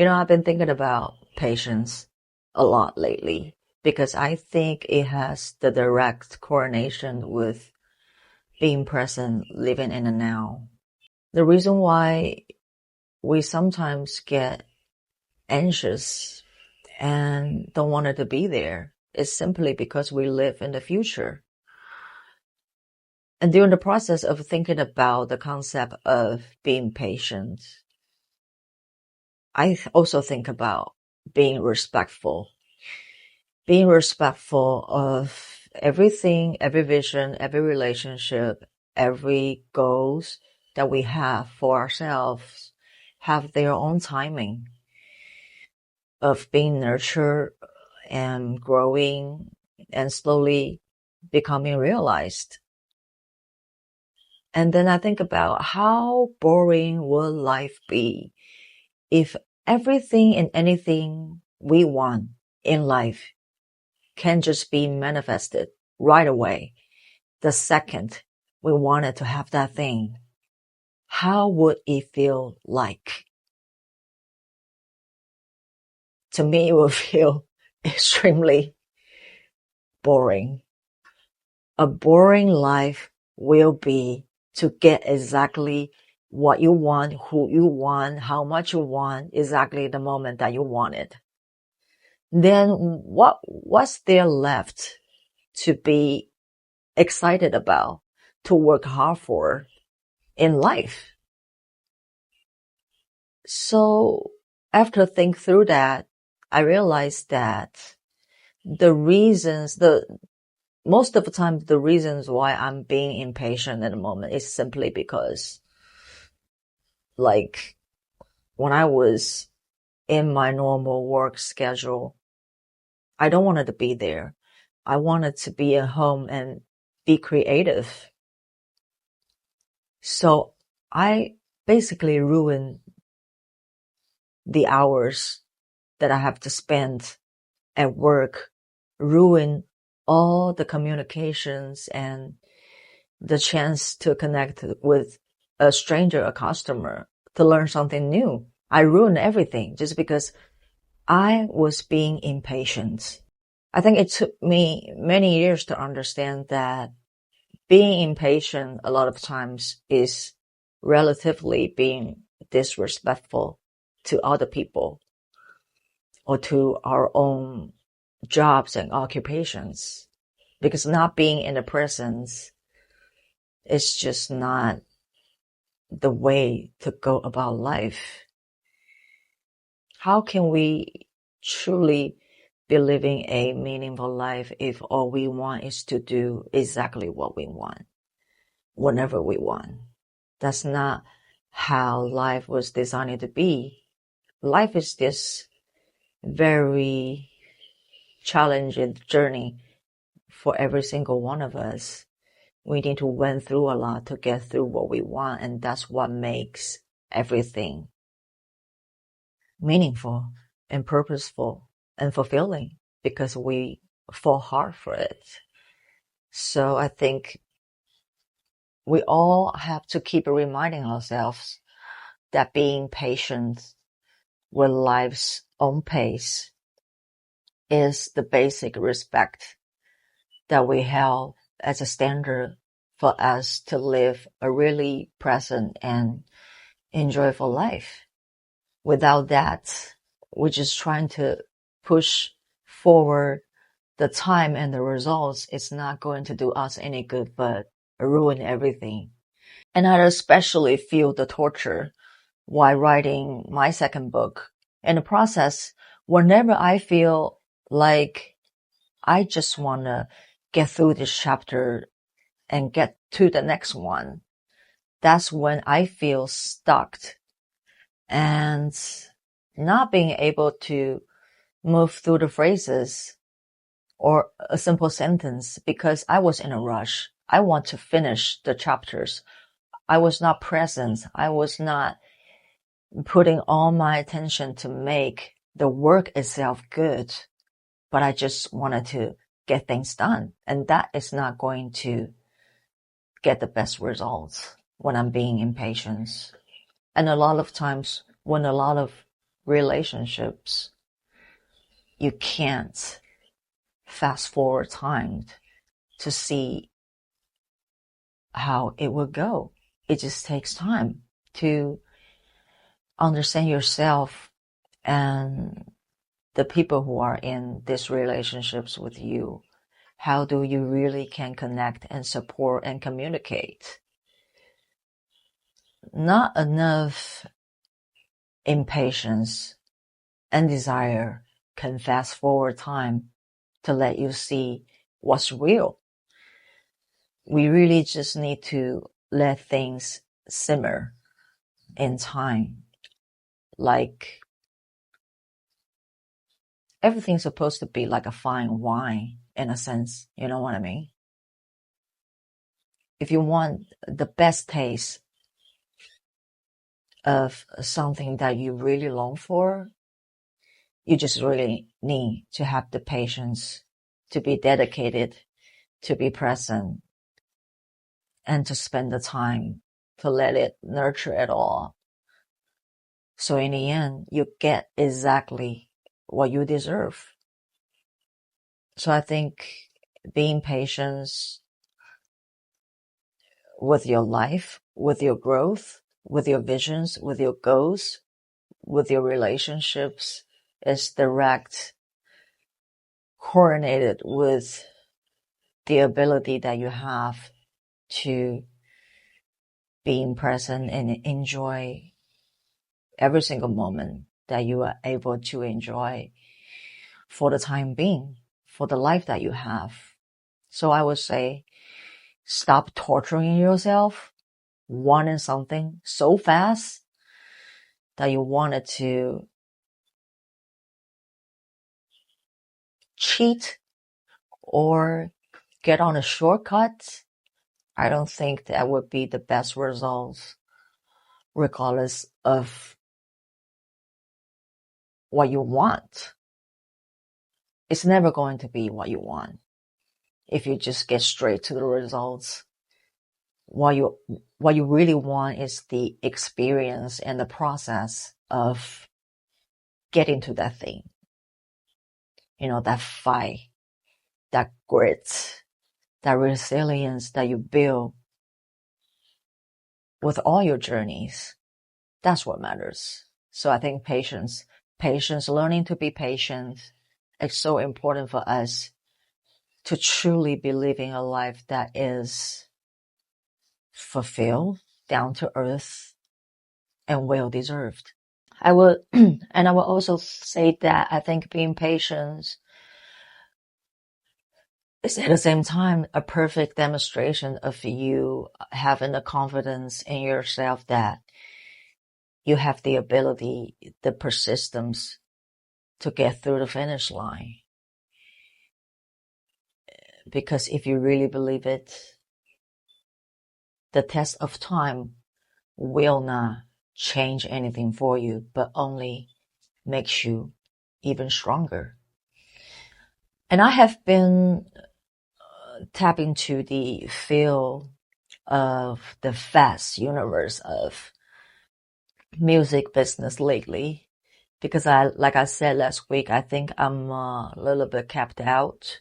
I've been thinking about patience a lot lately because I think it has the direct correlation with being present, living in the now. The reason why we sometimes get anxious and don't want it to be there is simply because we live in the future. And during the process of thinking about the concept of being patient, I also think about being respectful of everything, every vision, every relationship, every goals that we have for ourselves have their own timing of being nurtured and growing and slowly becoming realized. And then I think about how boring will life be if everything and anything we want in life can just be manifested right away. The second we wanted to have that thing, how would it feel like? To me, it will feel extremely boring. A boring life will be to get exactly what you want, who you want, how much you want, exactly the moment that you want it. Then what's there left to be excited about, to work hard for in life? So after think through that, I realized that most of the time, the reasons why I'm being impatient at the moment is simply because, like, when I was in my normal work schedule, I don't want it to be there. I wanted to be at home and be creative. So I basically ruined the hours that I have to spend at work, ruin all the communications and the chance to connect with a stranger, a customer, to learn something new. I ruined everything just because I was being impatient. I think it took me many years to understand that being impatient a lot of times is relatively being disrespectful to other people or to our own jobs and occupations, because not being in the presence is just not the way to go about life. How can we truly be living a meaningful life if all we want is to do exactly what we want, whenever we want? That's not how life was designed to be. Life is this very challenging journey for every single one of us. We need to went through a lot to get through what we want, and that's what makes everything meaningful and purposeful and fulfilling, because we fall hard for it. So I think we all have to keep reminding ourselves that being patient with life's own pace is the basic respect that we have as a standard for us to live a really present and enjoyable life. Without that, we're just trying to push forward the time, and the results is not going to do us any good but ruin everything. And I especially feel the torture while writing my second book. In the process, whenever I feel like I just want to get through this chapter and get to the next one, that's when I feel stuck and not being able to move through the phrases or a simple sentence because I was in a rush. I want to finish the chapters. I was not present. I was not putting all my attention to make the work itself good, but I just wanted to get things done. And that is not going to get the best results when I'm being impatient. And a lot of times when a lot of relationships, you can't fast forward time to see how it will go. It just takes time to understand yourself and the people who are in these relationships with you. How do you really can connect and support and communicate? Not enough impatience and desire can fast forward time to let you see what's real. We really just need to let things simmer in time. Like everything's supposed to be like a fine wine in a sense. You know what I mean? If you want the best taste of something that you really long for, you just really need to have the patience to be dedicated, to be present, and to spend the time to let it nurture it all. So in the end, you get exactly what you deserve. So I think being patient with your life, with your growth, with your visions, with your goals, with your relationships is direct coordinated with the ability that you have to being present and enjoy every single moment that you are able to enjoy for the time being, for the life that you have. So I would say, stop torturing yourself, wanting something so fast that you wanted to cheat or get on a shortcut. I don't think that would be the best results, regardless of what you want. It's never going to be what you want if you just get straight to the results. What you really want is the experience and the process of getting to that thing. You know, that fight, that grit, that resilience that you build with all your journeys. That's what matters. So I think patience, learning to be patient is so important for us to truly be living a life that is fulfilled, down to earth, and well deserved. I will also say that I think being patient is at the same time a perfect demonstration of you having the confidence in yourself that you have the ability, the persistence to get through the finish line. Because if you really believe it, the test of time will not change anything for you, but only makes you even stronger. And I have been tapping to the field of the vast universe of music business lately, because like I said last week, I think I'm a little bit capped out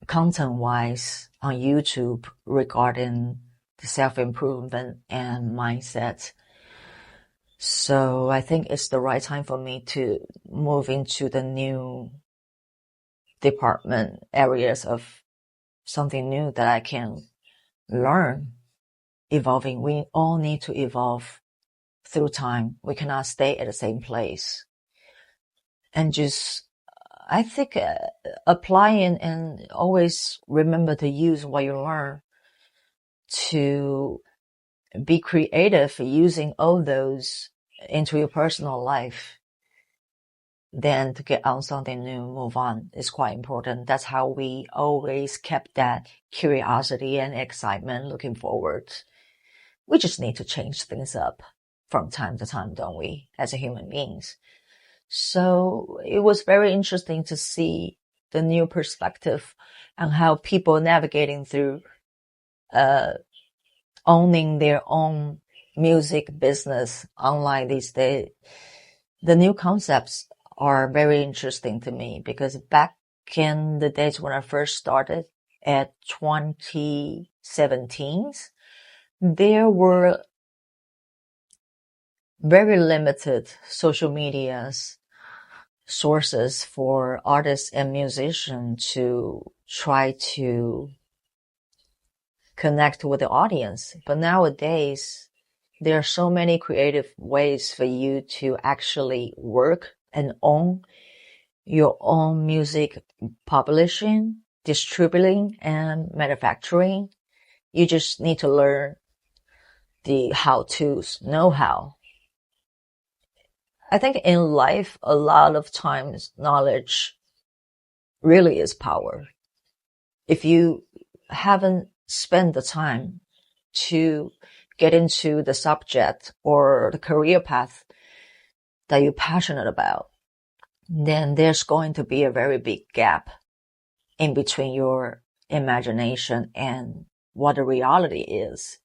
content-wise on YouTube regarding the self-improvement and mindset. So I think it's the right time for me to move into the new department areas of something new that I can learn, evolving. We all need to evolve through time. We cannot stay at the same place. And just, I think, applying and always remember to use what you learn to be creative, using all those into your personal life. Then to get on something new, move on is quite important. That's how we always kept that curiosity and excitement looking forward. We just need to change things up from time to time, don't we, as a human beings? So it was very interesting to see the new perspective on how people navigating through owning their own music business online these days. the new concepts are very interesting to me, because back in the days when I first started at 2017, there were very limited social medias sources for artists and musicians to try to connect with the audience. But nowadays, there are so many creative ways for you to actually work and own your own music publishing, distributing, and manufacturing. You just need to learn the how-tos, know-how. I think in life, a lot of times knowledge really is power. If you haven't spent the time to get into the subject or the career path that you're passionate about, then there's going to be a very big gap in between your imagination and what the reality is.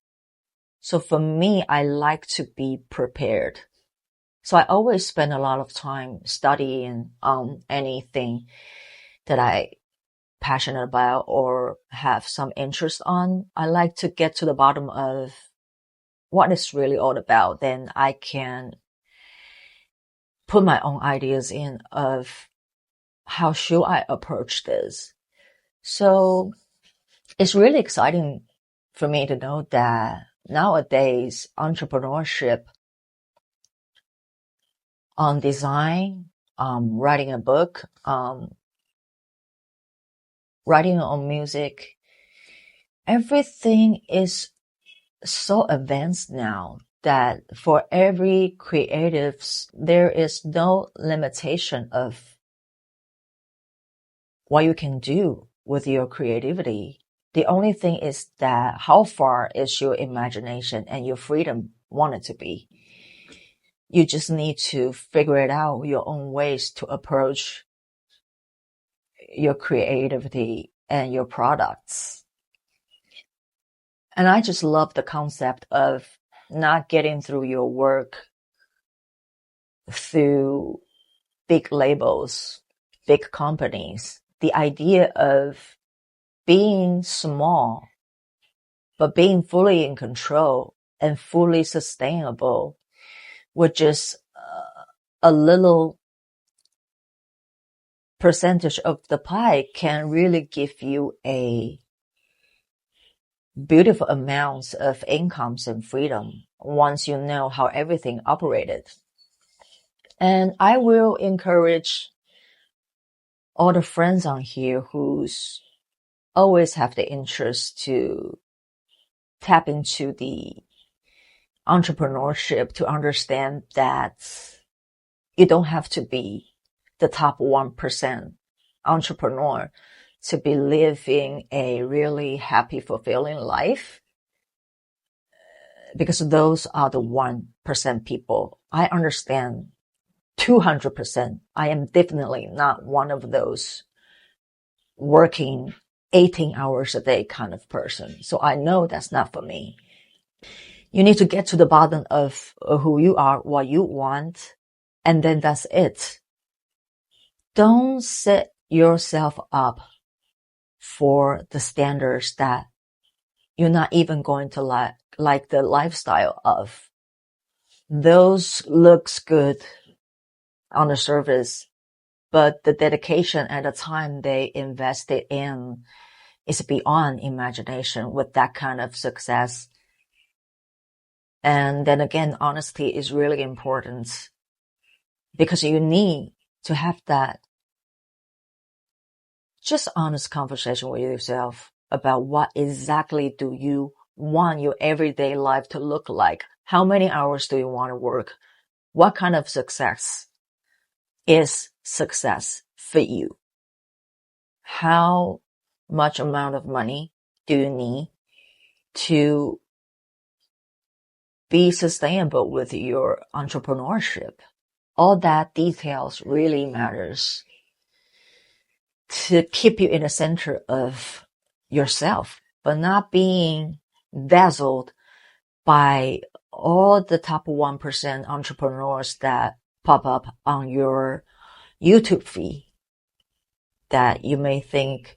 So for me, I like to be prepared. So I always spend a lot of time studying anything that I passionate about or have some interest on. I like to get to the bottom of what it's really all about. Then I can put my own ideas in of how should I approach this. So it's really exciting for me to know that nowadays entrepreneurship on design, writing a book, writing on music, everything is so advanced now that for every creatives, there is no limitation of what you can do with your creativity. The only thing is that how far is your imagination and your freedom want it to be. You just need to figure it out your own ways to approach your creativity and your products. And I just love the concept of not getting through your work through big labels, big companies. The idea of being small, but being fully in control and fully sustainable with just a little percentage of the pie can really give you a beautiful amounts of incomes and freedom once you know how everything operated. And I will encourage all the friends on here who's always have the interest to tap into the entrepreneurship to understand that you don't have to be the top 1% entrepreneur to be living a really happy, fulfilling life. Because those are the 1% people. I understand 200%. I am definitely not one of those working 18 hours a day kind of person. So I know that's not for me. You need to get to the bottom of who you are, what you want, and then that's it. Don't set yourself up for the standards that you're not even going to like the lifestyle of. Those looks good on the surface, but the dedication and the time they invested in is beyond imagination with that kind of success. And then again, honesty is really important because you need to have that just honest conversation with yourself about what exactly do you want your everyday life to look like? How many hours do you want to work? What kind of success is success for you? How much amount of money do you need to be sustainable with your entrepreneurship? All that details really matters to keep you in the center of yourself, but not being dazzled by all the top 1% entrepreneurs that pop up on your YouTube feed that you may think,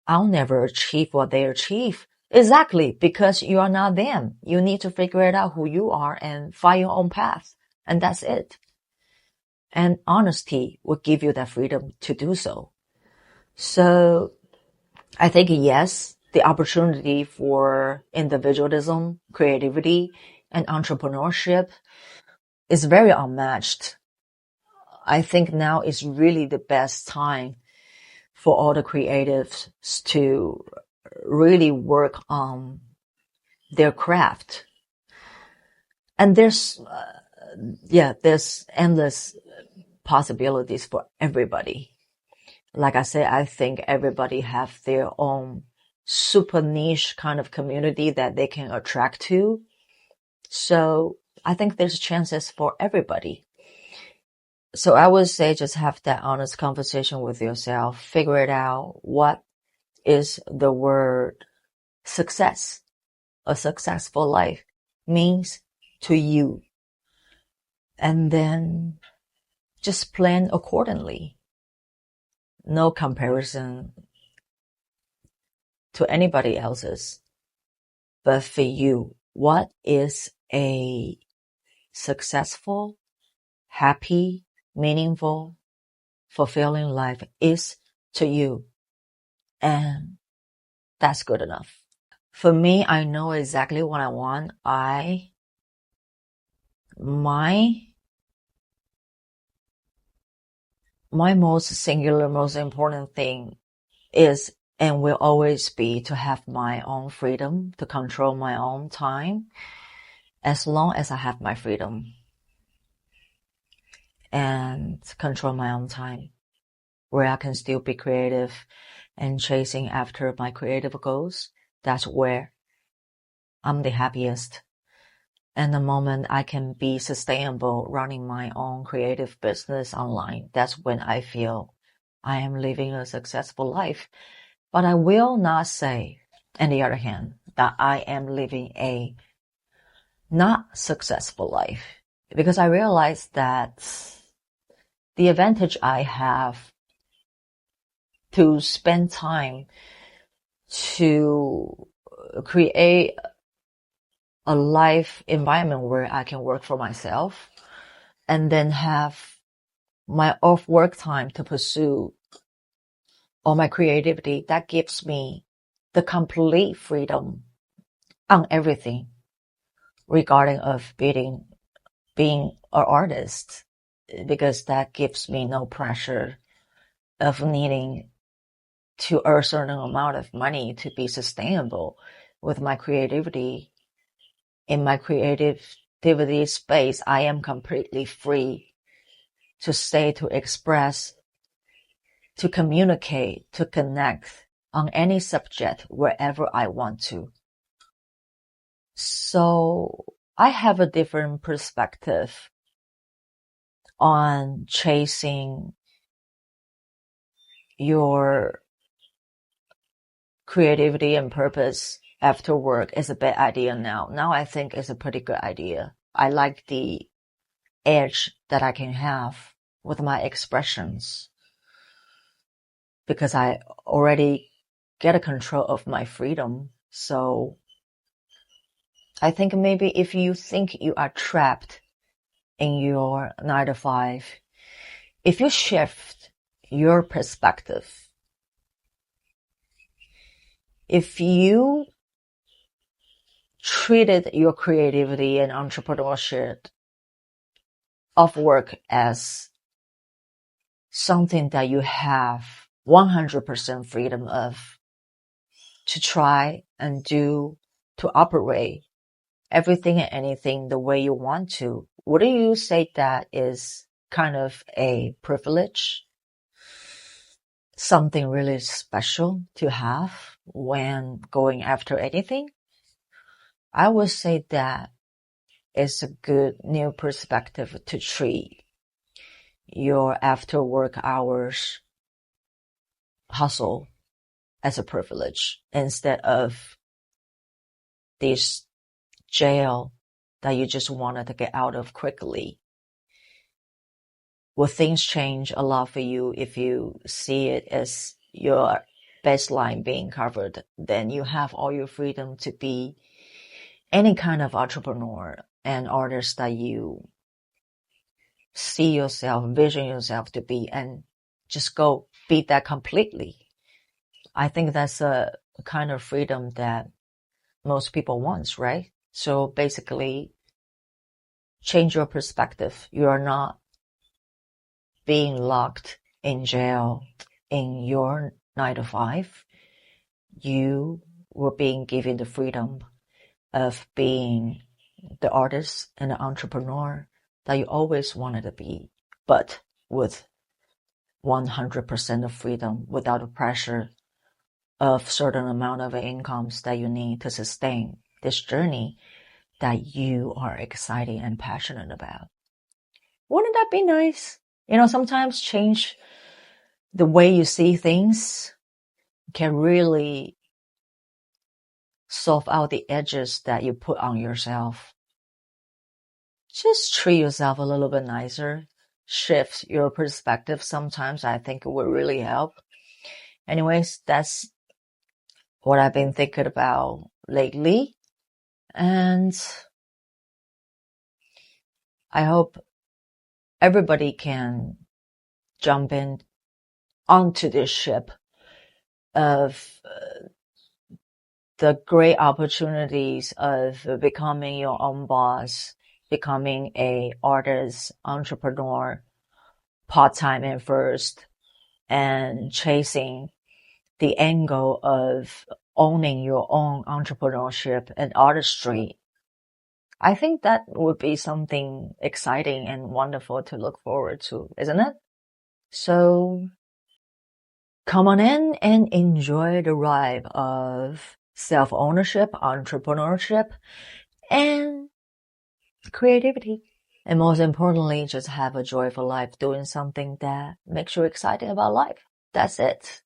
I'll never achieve what they achieve. Exactly, because you are not them. You need to figure it out who you are and find your own path. And that's it. And honesty will give you that freedom to do so. So I think, yes, the opportunity for individualism, creativity, and entrepreneurship is very unmatched. I think now is really the best time for all the creatives to really work on their craft. And there's endless possibilities for everybody. Like I said, I think everybody have their own super niche kind of community that they can attract to. So I think there's chances for everybody. So I would say just have that honest conversation with yourself. Figure it out. What is the word success? A successful life means to you. And then just plan accordingly. No comparison to anybody else's. But for you, what is a successful, happy, meaningful, fulfilling life is to you? And that's good enough. For me, I know exactly what I want. My most singular, most important thing is and will always be to have my own freedom, to control my own time, as long as I have my freedom and control my own time, where I can still be creative and chasing after my creative goals. That's where I'm the happiest. And the moment I can be sustainable running my own creative business online, that's when I feel I am living a successful life. But I will not say, on the other hand, that I am living a not successful life, because I realize that the advantage I have to spend time to create a life environment where I can work for myself and then have my off work time to pursue all my creativity, that gives me the complete freedom on everything regarding of being an artist, because that gives me no pressure of needing to earn a certain amount of money to be sustainable with my creativity. In my creativity space, I am completely free to say, to express, to communicate, to connect on any subject wherever I want to. So I have a different perspective on chasing your creativity and purpose after work is a bad idea now. Now I think it's a pretty good idea. I like the edge that I can have with my expressions, because I already get a control of my freedom. So I think maybe if you think you are trapped in your 9 to 5, if you shift your perspective, if you treated your creativity and entrepreneurship of work as something that you have 100% freedom of, to try and do, to operate everything and anything the way you want to, wouldn't you say that is kind of a privilege? Something really special to have when going after anything? I would say that it's a good new perspective to treat your after work hours hustle as a privilege instead of this jail that you just wanted to get out of quickly. will things change a lot for you if you see it as your baseline being covered? Then you have all your freedom to be any kind of entrepreneur and artist that you see yourself, vision yourself to be, and just go be that completely. I think that's a kind of freedom that most people want, right? So basically, change your perspective. You are not being locked in jail in your 9 to 5. You were being given the freedom of being the artist and the entrepreneur that you always wanted to be, but with 100% of freedom, without the pressure of certain amount of incomes that you need to sustain this journey that you are excited and passionate about. Wouldn't that be nice? Sometimes change the way you see things can really solve out the edges that you put on yourself. Just treat yourself a little bit nicer. Shift your perspective sometimes. I think it would really help. Anyways, that's what I've been thinking about lately. And I hope everybody can jump in onto this ship of the great opportunities of becoming your own boss, becoming a artist, entrepreneur, part-time at first, and chasing the angle of owning your own entrepreneurship and artistry. I think that would be something exciting and wonderful to look forward to, isn't it? So come on in and enjoy the ride of self-ownership, entrepreneurship, and creativity. And most importantly, just have a joyful life doing something that makes you excited about life. That's it.